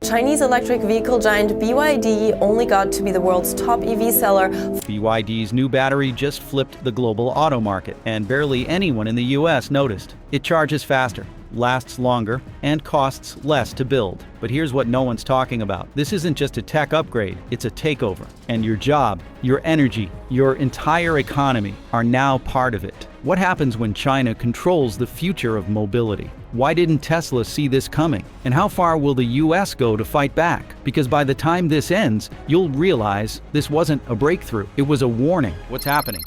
Chinese electric vehicle giant BYD only got to be the world's top EV seller. BYD's new battery just flipped the global auto market, and barely anyone in the US noticed. It charges faster, lasts longer, and costs less to build. But here's what no one's talking about. This isn't just a tech upgrade, it's a takeover. And your job, your energy, your entire economy are now part of it. What happens when China controls the future of mobility? Why didn't Tesla see this coming? And how far will the US go to fight back? Because by the time this ends, you'll realize this wasn't a breakthrough, it was a warning. What's happening?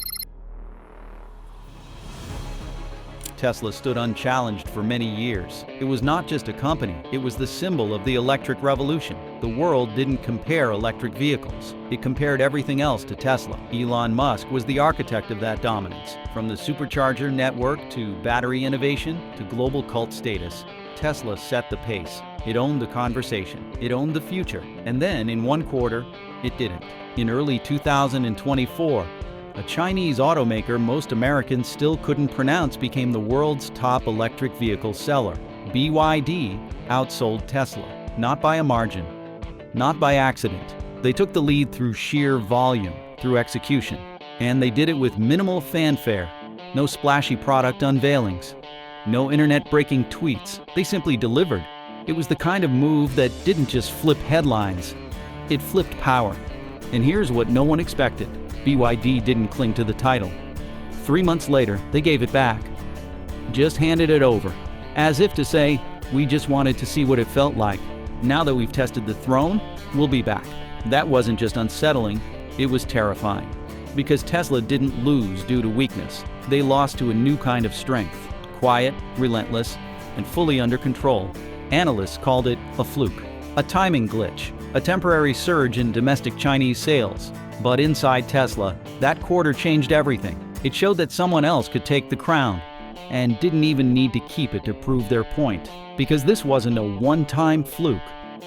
Tesla stood unchallenged for many years. It was not just a company, it was the symbol of the electric revolution. The world didn't compare electric vehicles. It compared everything else to Tesla. Elon Musk was the architect of that dominance. From the supercharger network to battery innovation to global cult status, Tesla set the pace. It owned the conversation. It owned the future. And then, in one quarter, it didn't. In early 2024, a Chinese automaker most Americans still couldn't pronounce became the world's top electric vehicle seller. BYD outsold Tesla, not by a margin, not by accident. They took the lead through sheer volume, through execution. And they did it with minimal fanfare. No splashy product unveilings, no internet-breaking tweets. They simply delivered. It was the kind of move that didn't just flip headlines, it flipped power. And here's what no one expected. BYD didn't cling to the title. 3 months later, they gave it back. Just handed it over, as if to say, we just wanted to see what it felt like. Now that we've tested the throne, we'll be back. That wasn't just unsettling, it was terrifying. Because Tesla didn't lose due to weakness. They lost to a new kind of strength. Quiet, relentless, and fully under control. Analysts called it a fluke, a timing glitch, a temporary surge in domestic Chinese sales. But inside Tesla, that quarter changed everything. It showed that someone else could take the crown, and didn't even need to keep it to prove their point. Because this wasn't a one-time fluke.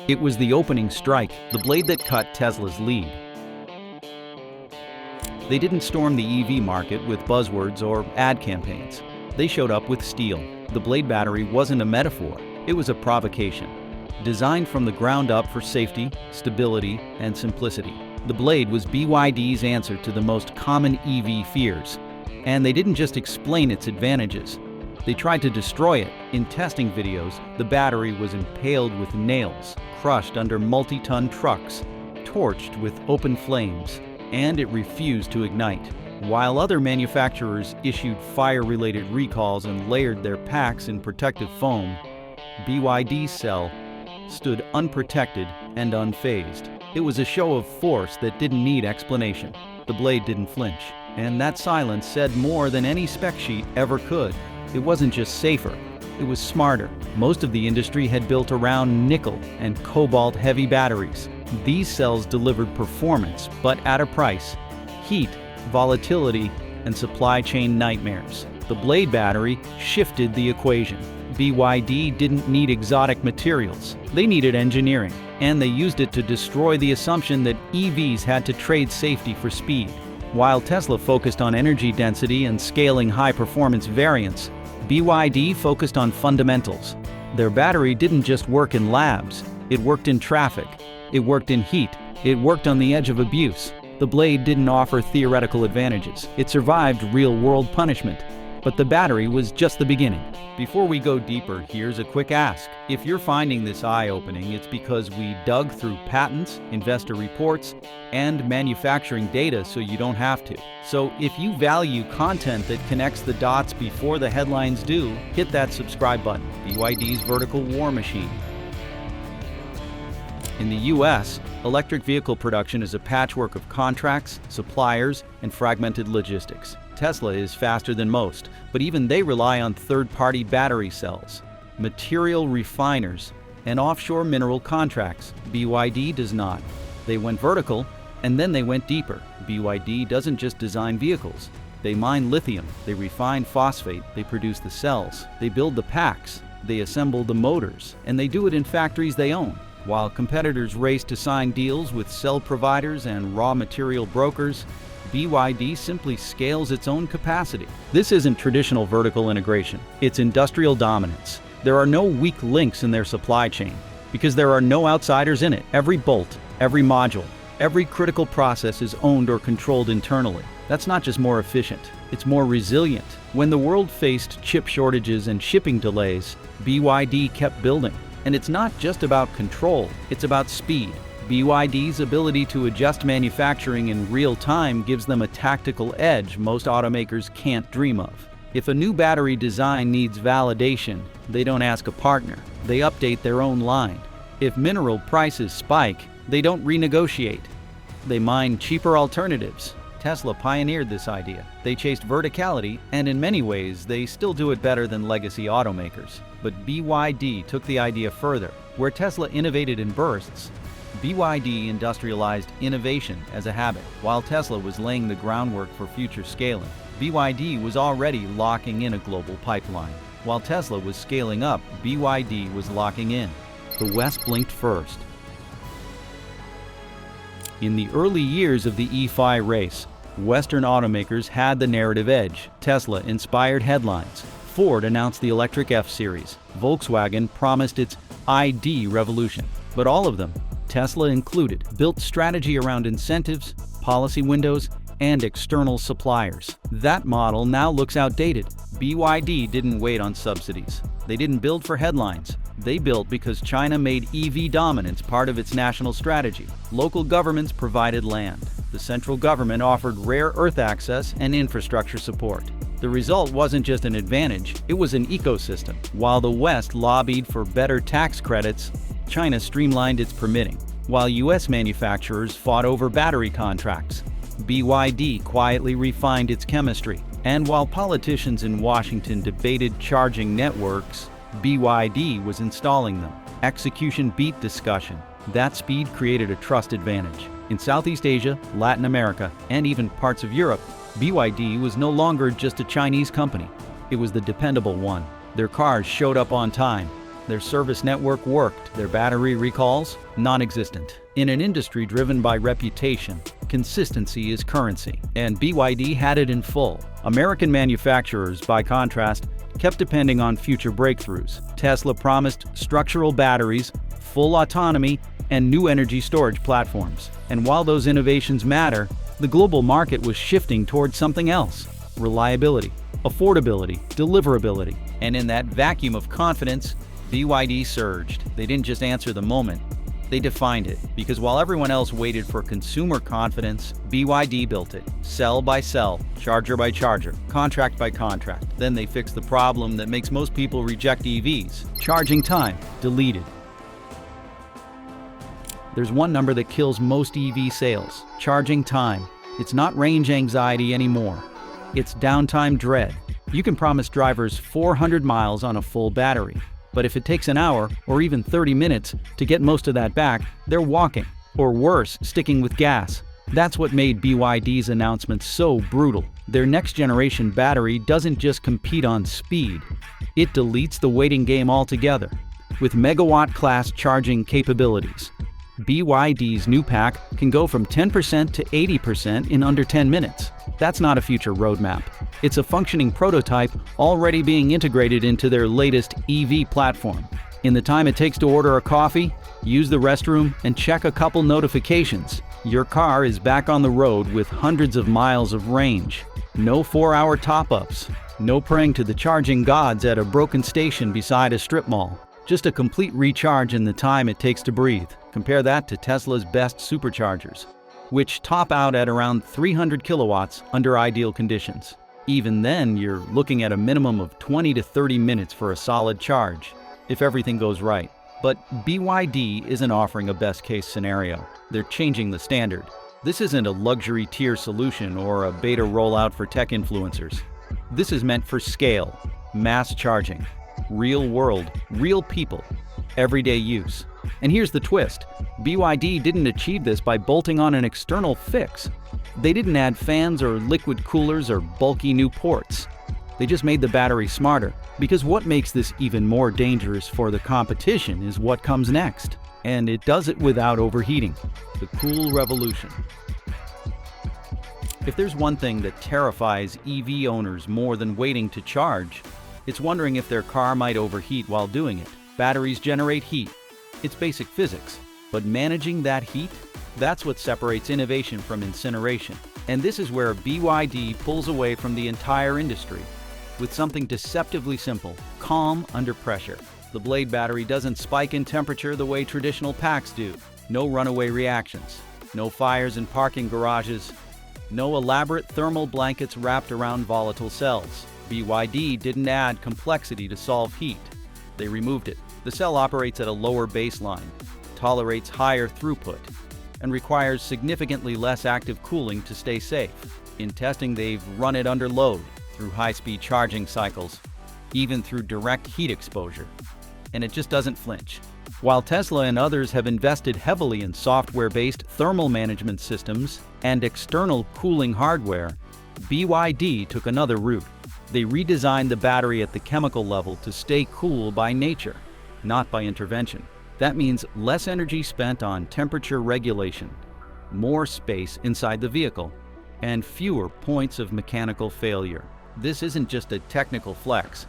It was the opening strike, the blade that cut Tesla's lead. They didn't storm the EV market with buzzwords or ad campaigns. They showed up with steel. The blade battery wasn't a metaphor, it was a provocation. Designed from the ground up for safety, stability, and simplicity. The blade was BYD's answer to the most common EV fears. And they didn't just explain its advantages. They tried to destroy it. In testing videos, the battery was impaled with nails, crushed under multi-ton trucks, torched with open flames, and it refused to ignite. While other manufacturers issued fire-related recalls and layered their packs in protective foam, BYD's cell stood unprotected and unfazed. It was a show of force that didn't need explanation. The blade didn't flinch, and that silence said more than any spec sheet ever could. It wasn't just safer, it was smarter. Most of the industry had built around nickel and cobalt-heavy batteries. These cells delivered performance, but at a price: heat, volatility, and supply chain nightmares. The blade battery shifted the equation. BYD didn't need exotic materials. They needed engineering, and they used it to destroy the assumption that EVs had to trade safety for speed. While Tesla focused on energy density and scaling high-performance variants, BYD focused on fundamentals. Their battery didn't just work in labs, it worked in traffic, it worked in heat, it worked on the edge of abuse. The blade didn't offer theoretical advantages, it survived real-world punishment. But the battery was just the beginning. Before we go deeper, here's a quick ask. If you're finding this eye-opening, it's because we dug through patents, investor reports, and manufacturing data so you don't have to. So if you value content that connects the dots before the headlines do, hit that subscribe button. BYD's vertical war machine. In the US, electric vehicle production is a patchwork of contracts, suppliers, and fragmented logistics. Tesla is faster than most, but even they rely on third-party battery cells, material refiners, and offshore mineral contracts. BYD does not. They went vertical, and then they went deeper. BYD doesn't just design vehicles. They mine lithium, they refine phosphate, they produce the cells, they build the packs, they assemble the motors, and they do it in factories they own. While competitors race to sign deals with cell providers and raw material brokers, BYD simply scales its own capacity. This isn't traditional vertical integration, it's industrial dominance. There are no weak links in their supply chain. Because there are no outsiders in it. Every bolt, every module, every critical process is owned or controlled internally. That's not just more efficient, it's more resilient. When the world faced chip shortages and shipping delays, BYD kept building. And it's not just about control, it's about speed. BYD's ability to adjust manufacturing in real time gives them a tactical edge most automakers can't dream of. If a new battery design needs validation, they don't ask a partner, they update their own line. If mineral prices spike, they don't renegotiate. They mine cheaper alternatives. Tesla pioneered this idea. They chased verticality, and in many ways, they still do it better than legacy automakers. But BYD took the idea further. Where Tesla innovated in bursts, BYD industrialized innovation as a habit. While Tesla was laying the groundwork for future scaling, BYD was already locking in a global pipeline. While Tesla was scaling up, BYD was locking in. The West blinked first. In the early years of the E-Fi race, Western automakers had the narrative edge. Tesla inspired headlines. Ford announced the electric F-Series. Volkswagen promised its ID revolution. But all of them, Tesla included, built strategy around incentives, policy windows, and external suppliers. That model now looks outdated. BYD didn't wait on subsidies. They didn't build for headlines. They built because China made EV dominance part of its national strategy. Local governments provided land. The central government offered rare earth access and infrastructure support. The result wasn't just an advantage, it was an ecosystem. While the West lobbied for better tax credits, China streamlined its permitting. While US manufacturers fought over battery contracts, BYD quietly refined its chemistry. And while politicians in Washington debated charging networks, BYD was installing them. Execution beat discussion. That speed created a trust advantage. In Southeast Asia, Latin America, and even parts of Europe, BYD was no longer just a Chinese company. It was the dependable one. Their cars showed up on time. Their service network worked. Their battery recalls, non-existent. In an industry driven by reputation, consistency is currency, and BYD had it in full. American manufacturers, by contrast, kept depending on future breakthroughs. Tesla promised structural batteries, full autonomy, and new energy storage platforms. And while those innovations matter, the global market was shifting towards something else: reliability, affordability, deliverability. And in that vacuum of confidence, BYD surged. They didn't just answer the moment, they defined it. Because while everyone else waited for consumer confidence, BYD built it. Cell by cell, charger by charger, contract by contract. Then they fixed the problem that makes most people reject EVs: charging time. Deleted. There's one number that kills most EV sales: charging time. It's not range anxiety anymore. It's downtime dread. You can promise drivers 400 miles on a full battery. But if it takes an hour or even 30 minutes to get most of that back, they're walking. Or worse, sticking with gas. That's what made BYD's announcement so brutal. Their next-generation battery doesn't just compete on speed. It deletes the waiting game altogether. With megawatt-class charging capabilities, BYD's new pack can go from 10% to 80% in under 10 minutes. That's not a future roadmap. It's a functioning prototype already being integrated into their latest EV platform. In the time it takes to order a coffee, use the restroom, and check a couple notifications, your car is back on the road with hundreds of miles of range. No 4-hour top-ups. No praying to the charging gods at a broken station beside a strip mall. Just a complete recharge in the time it takes to breathe. Compare that to Tesla's best superchargers, which top out at around 300 kilowatts under ideal conditions. Even then, you're looking at a minimum of 20 to 30 minutes for a solid charge, if everything goes right. But BYD isn't offering a best-case scenario. They're changing the standard. This isn't a luxury tier solution or a beta rollout for tech influencers. This is meant for scale, mass charging, real world, real people, everyday use. And here's the twist: BYD didn't achieve this by bolting on an external fix. They didn't add fans or liquid coolers or bulky new ports. They just made the battery smarter. Because what makes this even more dangerous for the competition is what comes next. And it does it without overheating. The cool revolution. If there's one thing that terrifies EV owners more than waiting to charge, it's wondering if their car might overheat while doing it. Batteries generate heat. It's basic physics. But managing that heat? That's what separates innovation from incineration. And this is where BYD pulls away from the entire industry with something deceptively simple: calm under pressure. The Blade battery doesn't spike in temperature the way traditional packs do. No runaway reactions, no fires in parking garages, no elaborate thermal blankets wrapped around volatile cells. BYD didn't add complexity to solve heat. They removed it. The cell operates at a lower baseline, tolerates higher throughput, and requires significantly less active cooling to stay safe. In testing, they've run it under load, through high-speed charging cycles, even through direct heat exposure. And it just doesn't flinch. While Tesla and others have invested heavily in software-based thermal management systems and external cooling hardware, BYD took another route. They redesigned the battery at the chemical level to stay cool by nature, not by intervention. That means less energy spent on temperature regulation, more space inside the vehicle, and fewer points of mechanical failure. This isn't just a technical flex,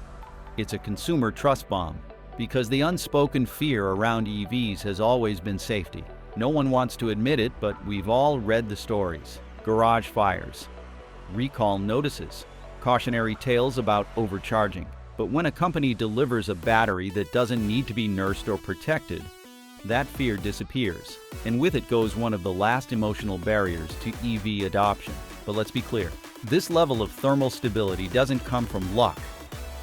it's a consumer trust bomb, because the unspoken fear around EVs has always been safety. No one wants to admit it, but we've all read the stories. Garage fires, recall notices, cautionary tales about overcharging. But when a company delivers a battery that doesn't need to be nursed or protected, that fear disappears. And with it goes one of the last emotional barriers to EV adoption. But let's be clear, this level of thermal stability doesn't come from luck,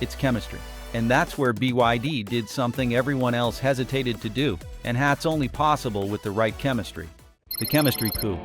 it's chemistry. And that's where BYD did something everyone else hesitated to do, and that's only possible with the right chemistry. The chemistry coup.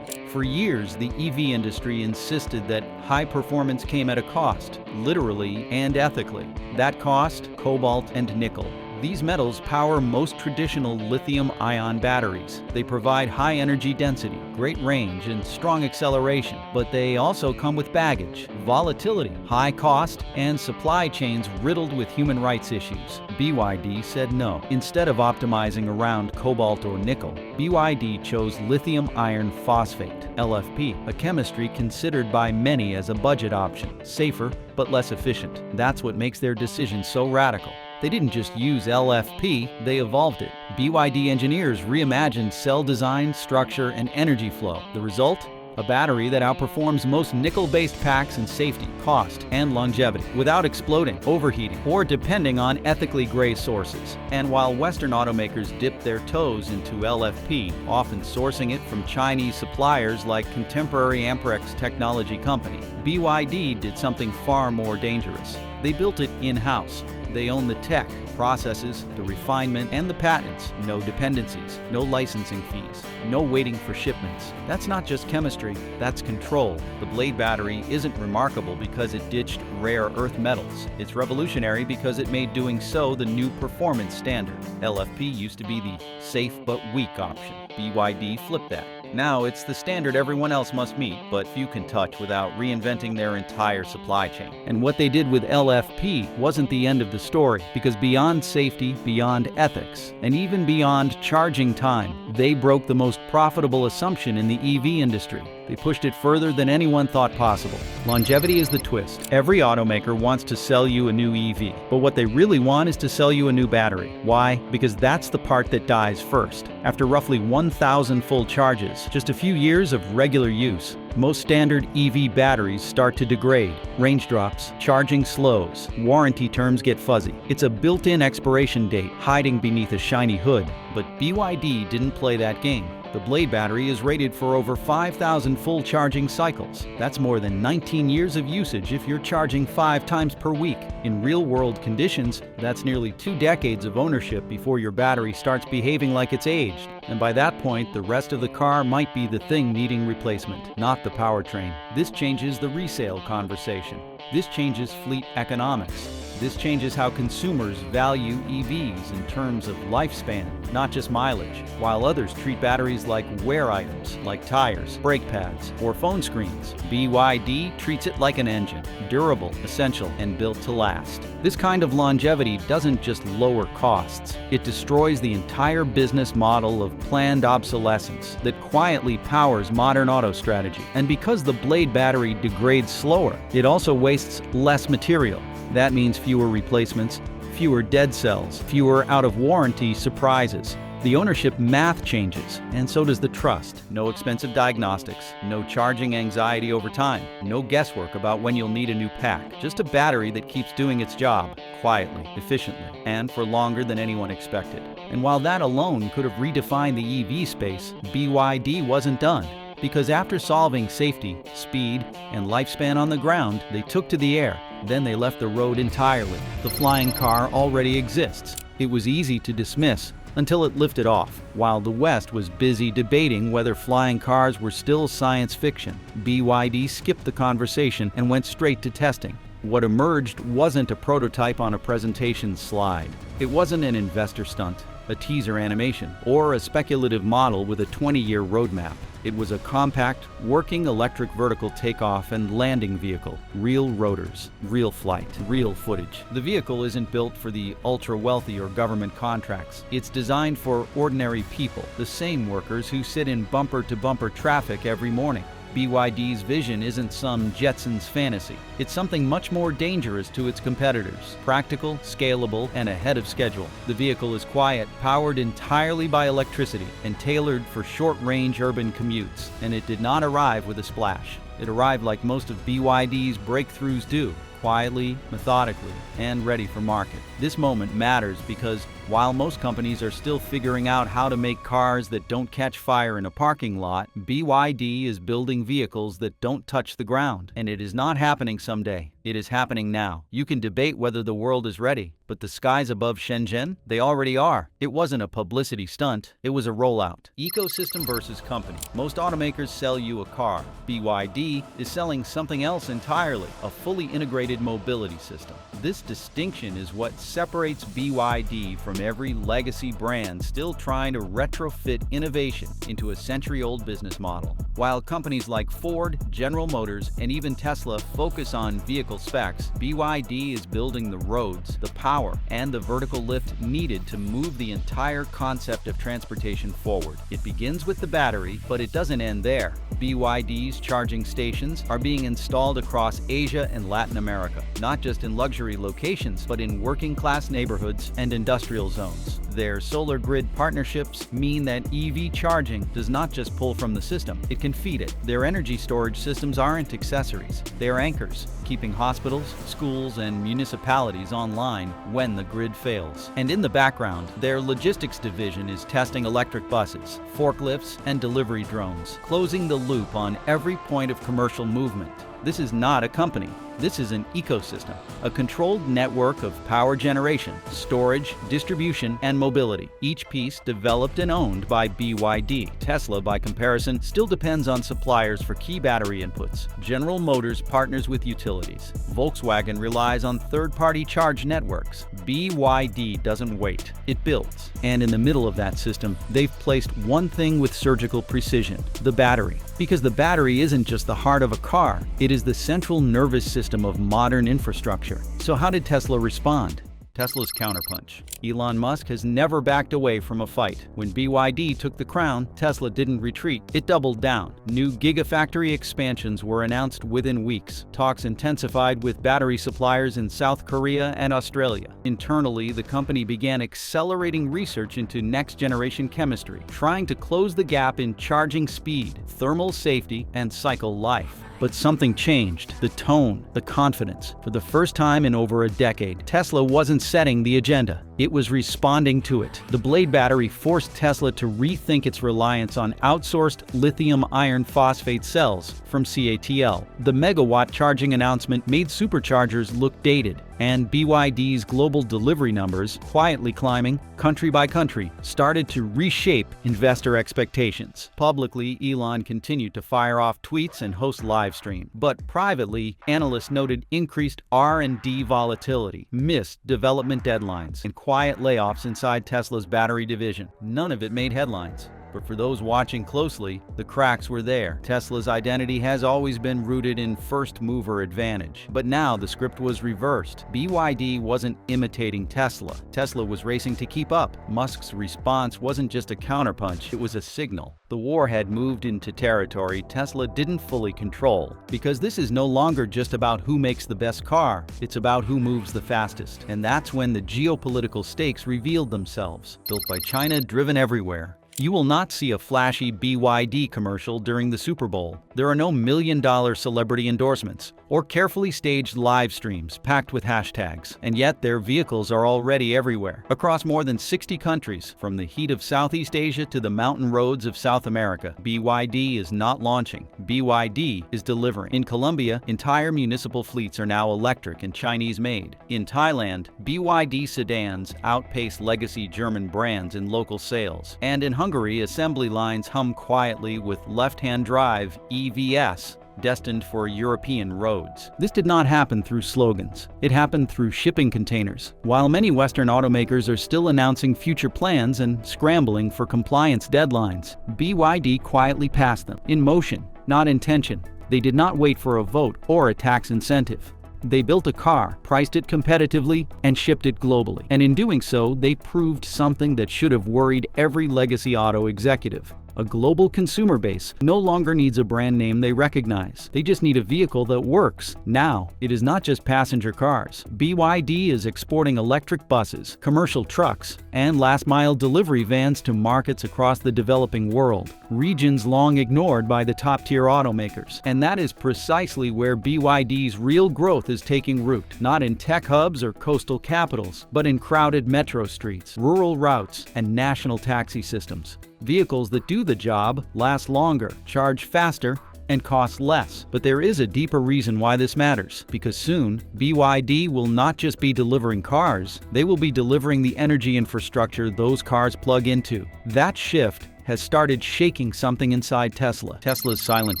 For years, the EV industry insisted that high performance came at a cost, literally and ethically. That cost, cobalt and nickel. These metals power most traditional lithium-ion batteries. They provide high energy density, great range, and strong acceleration, but they also come with baggage, volatility, high cost, and supply chains riddled with human rights issues. BYD said no. Instead of optimizing around cobalt or nickel, BYD chose lithium iron phosphate, LFP, a chemistry considered by many as a budget option, safer but less efficient. That's what makes their decision so radical. They didn't just use LFP, they evolved it. BYD engineers reimagined cell design, structure, and energy flow. The result? A battery that outperforms most nickel-based packs in safety, cost, and longevity, without exploding, overheating, or depending on ethically gray sources. And while Western automakers dipped their toes into LFP, often sourcing it from Chinese suppliers like contemporary Amperex technology company, BYD did something far more dangerous. They built it in-house. They own the tech, processes, the refinement, and the patents. No dependencies, no licensing fees, no waiting for shipments. That's not just chemistry, that's control. The Blade battery isn't remarkable because it ditched rare earth metals. It's revolutionary because it made doing so the new performance standard. LFP used to be the safe but weak option. BYD flipped that. Now it's the standard everyone else must meet, but few can touch without reinventing their entire supply chain. And what they did with LFP wasn't the end of the story, because beyond safety, beyond ethics, and even beyond charging time, they broke the most profitable assumption in the EV industry. They pushed it further than anyone thought possible. Longevity is the twist. Every automaker wants to sell you a new EV, but what they really want is to sell you a new battery. Why? Because that's the part that dies first. After roughly 1,000 full charges, just a few years of regular use, most standard EV batteries start to degrade. Range drops, charging slows, warranty terms get fuzzy. It's a built-in expiration date hiding beneath a shiny hood. But BYD didn't play that game. The Blade battery is rated for over 5,000 full charging cycles. That's more than 19 years of usage if you're charging 5 times per week. In real-world conditions, that's nearly 2 decades of ownership before your battery starts behaving like it's aged. And by that point, the rest of the car might be the thing needing replacement, not the powertrain. This changes the resale conversation. This changes fleet economics. This changes how consumers value EVs in terms of lifespan, not just mileage, while others treat batteries like wear items, like tires, brake pads, or phone screens. BYD treats it like an engine, durable, essential, and built to last. This kind of longevity doesn't just lower costs, it destroys the entire business model of planned obsolescence that quietly powers modern auto strategy. And because the Blade battery degrades slower, it also wastes less material. That means fewer replacements, fewer dead cells, fewer out-of-warranty surprises. The ownership math changes, and so does the trust. No expensive diagnostics, no charging anxiety over time, no guesswork about when you'll need a new pack. Just a battery that keeps doing its job, quietly, efficiently, and for longer than anyone expected. And while that alone could have redefined the EV space, BYD wasn't done. Because after solving safety, speed, and lifespan on the ground, they took to the air. Then they left the road entirely. The flying car already exists. It was easy to dismiss until it lifted off. While the West was busy debating whether flying cars were still science fiction, BYD skipped the conversation and went straight to testing. What emerged wasn't a prototype on a presentation slide. It wasn't an investor stunt, a teaser animation, or a speculative model with a 20-year roadmap. It was a compact, working electric vertical takeoff and landing vehicle. Real rotors, real flight, real footage. The vehicle isn't built for the ultra-wealthy or government contracts. It's designed for ordinary people, the same workers who sit in bumper-to-bumper traffic every morning. BYD's vision isn't some Jetsons fantasy. It's something much more dangerous to its competitors. Practical, scalable, and ahead of schedule. The vehicle is quiet, powered entirely by electricity, and tailored for short-range urban commutes. And it did not arrive with a splash. It arrived like most of BYD's breakthroughs do, quietly, methodically, and ready for market. This moment matters because while most companies are still figuring out how to make cars that don't catch fire in a parking lot, BYD is building vehicles that don't touch the ground. And it is not happening someday. It is happening now. You can debate whether the world is ready, but the skies above Shenzhen, they already are. It wasn't a publicity stunt, it was a rollout. Ecosystem versus company. Most automakers sell you a car. BYD is selling something else entirely, a fully integrated mobility system. This distinction is what separates BYD from every legacy brand still trying to retrofit innovation into a century-old business model. While companies like Ford, General Motors, and even Tesla focus on vehicle specs, BYD is building the roads, the power, and the vertical lift needed to move the entire concept of transportation forward. It begins with the battery, but it doesn't end there. BYD's charging stations are being installed across Asia and Latin America, not just in luxury locations, but in working-class neighborhoods and industrial zones. Their solar grid partnerships mean that EV charging does not just pull from the system, it can feed it. Their energy storage systems aren't accessories, they are anchors, keeping hospitals, schools, and municipalities online when the grid fails. And in the background, their logistics division is testing electric buses, forklifts, and delivery drones, closing the loop on every point of commercial movement. This is not a company. This is an ecosystem, a controlled network of power generation, storage, distribution, and mobility. Each piece developed and owned by BYD. Tesla, by comparison, still depends on suppliers for key battery inputs. General Motors partners with utilities. Volkswagen relies on third-party charge networks. BYD doesn't wait. It builds. And in the middle of that system, they've placed one thing with surgical precision: the battery. Because the battery isn't just the heart of a car, it is the central nervous system of modern infrastructure. So how did Tesla respond? Tesla's Counterpunch. Elon Musk has never backed away from a fight. When BYD took the crown, Tesla didn't retreat. It doubled down. New gigafactory expansions were announced within weeks. Talks intensified with battery suppliers in South Korea and Australia. Internally, the company began accelerating research into next-generation chemistry, trying to close the gap in charging speed, thermal safety, and cycle life. But something changed. The tone, the confidence. For the first time in over a decade, Tesla wasn't setting the agenda. It was responding to it. The Blade battery forced Tesla to rethink its reliance on outsourced lithium iron phosphate cells from CATL. The megawatt charging announcement made superchargers look dated, and BYD's global delivery numbers, quietly climbing country by country, started to reshape investor expectations. Publicly, Elon continued to fire off tweets and host live stream, but privately, analysts noted increased R&D volatility, missed development deadlines, and quiet layoffs inside Tesla's battery division. None of it made headlines. But for those watching closely, the cracks were there. Tesla's identity has always been rooted in first-mover advantage. But now the script was reversed. BYD wasn't imitating Tesla. Tesla was racing to keep up. Musk's response wasn't just a counterpunch, it was a signal. The war had moved into territory Tesla didn't fully control. Because this is no longer just about who makes the best car, it's about who moves the fastest. And that's when the geopolitical stakes revealed themselves. Built by China, driven everywhere. You will not see a flashy BYD commercial during the Super Bowl. There are no million-dollar celebrity endorsements or carefully staged live streams packed with hashtags. And yet their vehicles are already everywhere, across more than 60 countries, from the heat of Southeast Asia to the mountain roads of South America. BYD is not launching. BYD is delivering. In Colombia, entire municipal fleets are now electric and Chinese-made. In Thailand, BYD sedans outpace legacy German brands in local sales. And in Hungary, assembly lines hum quietly with left-hand drive EVs destined for European roads. This did not happen through slogans. It happened through shipping containers. While many Western automakers are still announcing future plans and scrambling for compliance deadlines, BYD quietly passed them. In motion, not in tension. They did not wait for a vote or a tax incentive. They built a car, priced it competitively, and shipped it globally. And in doing so, they proved something that should have worried every legacy auto executive. A global consumer base no longer needs a brand name they recognize. They just need a vehicle that works. Now, it is not just passenger cars. BYD is exporting electric buses, commercial trucks, and last-mile delivery vans to markets across the developing world, regions long ignored by the top-tier automakers. And that is precisely where BYD's real growth is taking root, not in tech hubs or coastal capitals, but in crowded metro streets, rural routes, and national taxi systems. Vehicles that do the job last longer, charge faster, and cost less. But there is a deeper reason why this matters, because soon, BYD will not just be delivering cars, they will be delivering the energy infrastructure those cars plug into. That shift has started shaking something inside Tesla. Tesla's silent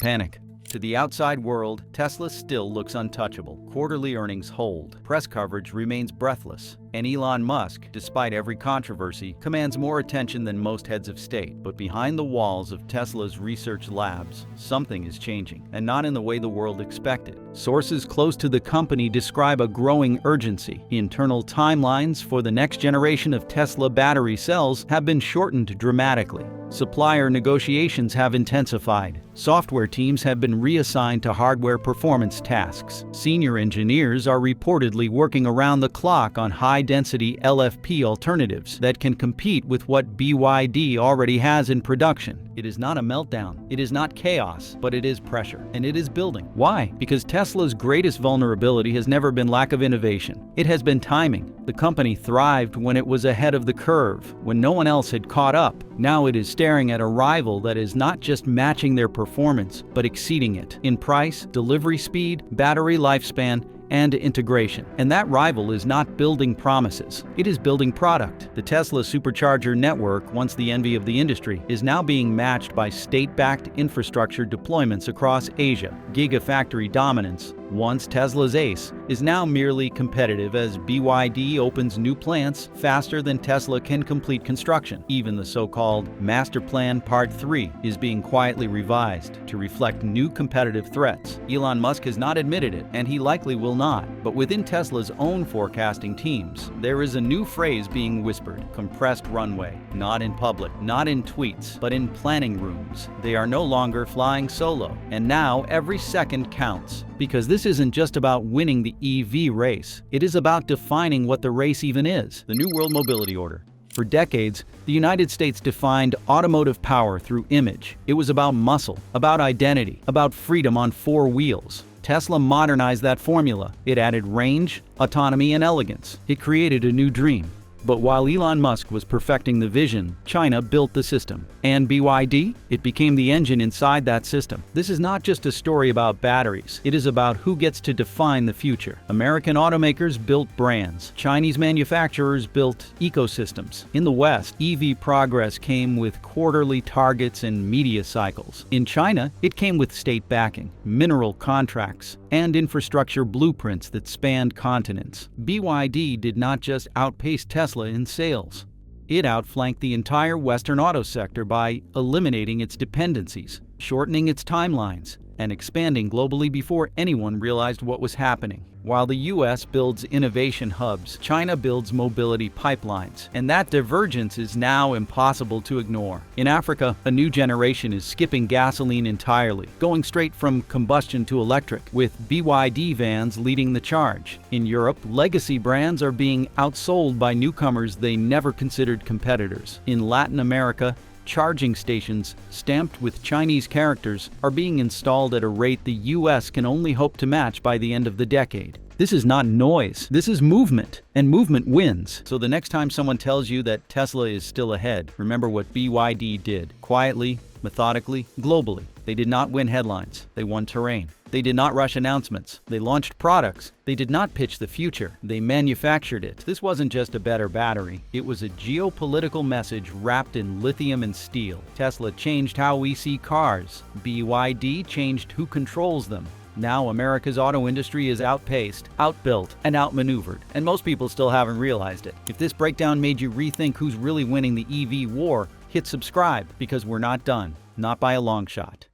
panic. To the outside world, Tesla still looks untouchable. Quarterly earnings hold. Press coverage remains breathless. And Elon Musk, despite every controversy, commands more attention than most heads of state. But behind the walls of Tesla's research labs, something is changing, and not in the way the world expected. Sources close to the company describe a growing urgency. Internal timelines for the next generation of Tesla battery cells have been shortened dramatically. Supplier negotiations have intensified. Software teams have been reassigned to hardware performance tasks. Senior engineers are reportedly working around the clock on high-density LFP alternatives that can compete with what BYD already has in production. It is not a meltdown, it is not chaos, but it is pressure, and it is building. Why? Because Tesla's greatest vulnerability has never been lack of innovation. It has been timing. The company thrived when it was ahead of the curve, when no one else had caught up. Now it is staring at a rival that is not just matching their performance, but exceeding it in price, delivery speed, battery lifespan, and integration. And that rival is not building promises, it is building product. The Tesla supercharger network, once the envy of the industry, is now being matched by state-backed infrastructure deployments across Asia. Gigafactory dominance, once Tesla's ace, is now merely competitive as BYD opens new plants faster than Tesla can complete construction. Even the so-called Master Plan Part 3 is being quietly revised to reflect new competitive threats. Elon Musk has not admitted it, and he likely will not. But within Tesla's own forecasting teams, there is a new phrase being whispered: compressed runway. Not in public, not in tweets, but in planning rooms. They are no longer flying solo, and now every second counts. Because this isn't just about winning the EV race, it is about defining what the race even is. The New World Mobility Order. For decades, the United States defined automotive power through image. It was about muscle, about identity, about freedom on four wheels. Tesla modernized that formula. It added range, autonomy, and elegance. It created a new dream. But while Elon Musk was perfecting the vision, China built the system. And BYD? It became the engine inside that system. This is not just a story about batteries. It is about who gets to define the future. American automakers built brands. Chinese manufacturers built ecosystems. In the West, EV progress came with quarterly targets and media cycles. In China, it came with state backing, mineral contracts, and infrastructure blueprints that spanned continents. BYD did not just outpace Tesla in sales. It outflanked the entire Western auto sector by eliminating its dependencies, shortening its timelines, and expanding globally before anyone realized what was happening. While the US builds innovation hubs, China builds mobility pipelines, and that divergence is now impossible to ignore. In Africa, a new generation is skipping gasoline entirely, going straight from combustion to electric, with BYD vans leading the charge. In Europe, legacy brands are being outsold by newcomers they never considered competitors. In Latin America, charging stations stamped with Chinese characters are being installed at a rate the US can only hope to match by the end of the decade. This is not noise, this is movement, and movement wins. So the next time someone tells you that Tesla is still ahead, remember what BYD did. Quietly, methodically, globally. They did not win headlines, they won terrain. They did not rush announcements, they launched products. They did not pitch the future, they manufactured it. This wasn't just a better battery, it was a geopolitical message wrapped in lithium and steel. Tesla changed how we see cars. BYD changed who controls them. Now America's auto industry is outpaced, outbuilt, and outmaneuvered, and most people still haven't realized it. If this breakdown made you rethink who's really winning the EV war, hit subscribe because we're not done, not by a long shot.